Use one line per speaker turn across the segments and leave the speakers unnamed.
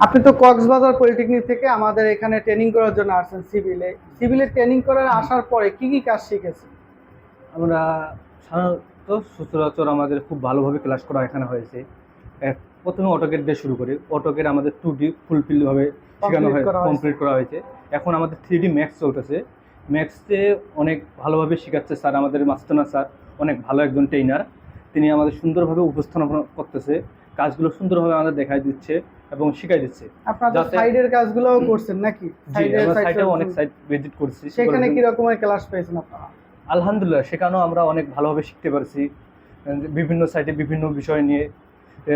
আপনি তো কক্সবাজার পলিটেকনিক থেকে আমাদের এখানে ট্রেনিং করার জন্য আসছেন সিভিলে ট্রেনিং করার আসার পরে কি কি কাজ শিখেছেন?
আমরা সাধারণত সচরাচর আমাদের খুব ভালোভাবে ক্লাস করা এখানে হয়েছে। প্রথমে অটোকেট দিয়ে শুরু করি। অটোকেট আমাদের 2D ফুলফিলভাবে শেখানো হয়, কমপ্লিট করা হয়েছে। এখন আমাদের 3D ম্যাথস চলতেছে। ম্যাথসে অনেক ভালোভাবে শেখাচ্ছে স্যার, আমাদের মাস্টানা স্যার অনেক ভালো একজন ট্রেনার। তিনি আমাদের সুন্দরভাবে উপস্থাপনা করতেছে, কাজগুলো সুন্দরভাবে আমাদের দেখাই দিচ্ছে এবং শিখাই দিচ্ছে।
আপনাদের সাইডের কাজগুলোও করছেন নাকি?
সাইডে অনেক সাইট ভিজিট করছি।
সেখানে কি রকমের ক্লাস পেয়েছেন আপনারা?
আলহামদুলিল্লাহ, সেখানেও আমরা অনেক ভালোভাবে শিখতে পারছি বিভিন্ন সাইটে বিভিন্ন বিষয় নিয়ে।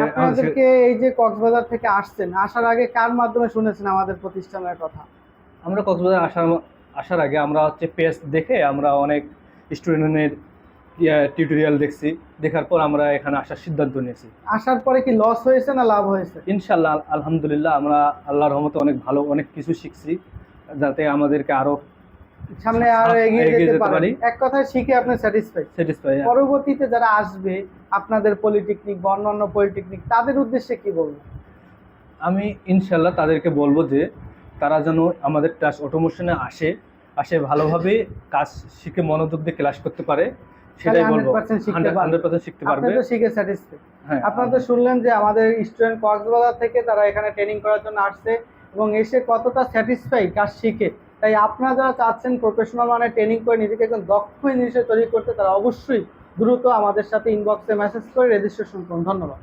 আপনাদেরকে এই যে কক্সবাজার থেকে আসছেন, আসার আগে কার মাধ্যমে শুনেছেন আমাদের প্রতিষ্ঠানের কথা?
আমরা কক্সবাজার আসার আগে আমরা পেজ দেখে আমরা অনেক স্টুডেন্টের টিউটোরিয়াল দেখছি। দেখার পর আমরা এখানে আসার সিদ্ধান্ত নিয়েছি।
আসার পরে কি লস হয়েছে না লাভ হয়েছে?
ইনশাল্লাহ আলহামদুলিল্লাহ, আমরা আল্লাহর রহমতে অনেক ভালো অনেক কিছু শিখছি, যাতে আমাদেরকে আরো
সামনে আরো এগিয়ে যেতে পারি। এক কথায় শিখে আপনি স্যাটিসফাই। পরবর্তীতে যারা আসবে আপনাদের পলিটেকনিক বা অন্যান্য পলিটেকনিক, তাদের উদ্দেশ্যে কি বলবেন?
আমি ইনশাল্লাহ তাদেরকে বলবো যে তারা যেন আমাদের ক্লাস অটোমোশনে আসে ভালোভাবে কাজ শিখে মনোযোগ দিয়ে ক্লাস করতে পারে, সেটাই বলবো। 100% শিখতে পারবে।
আপনারা শিখে স্যাটিসফাই। আপনারা তো শুনলেন যে আমাদের স্টুডেন্ট কক্সবাজার থেকে তারা এখানে ট্রেনিং করার জন্য আসছে এবং এসে কতটা স্যাটিসফাই কাজ শিখে। তাই আপনারা যারা চাচ্ছেন প্রফেশনাল মানে ট্রেনিং করে নিজেকে একজন দক্ষ ইঞ্জিনিয়ার তৈরি করতে, তারা অবশ্যই দ্রুত আমাদের সাথে ইনবক্সে মেসেজ করে রেজিস্ট্রেশন করুন। ধন্যবাদ।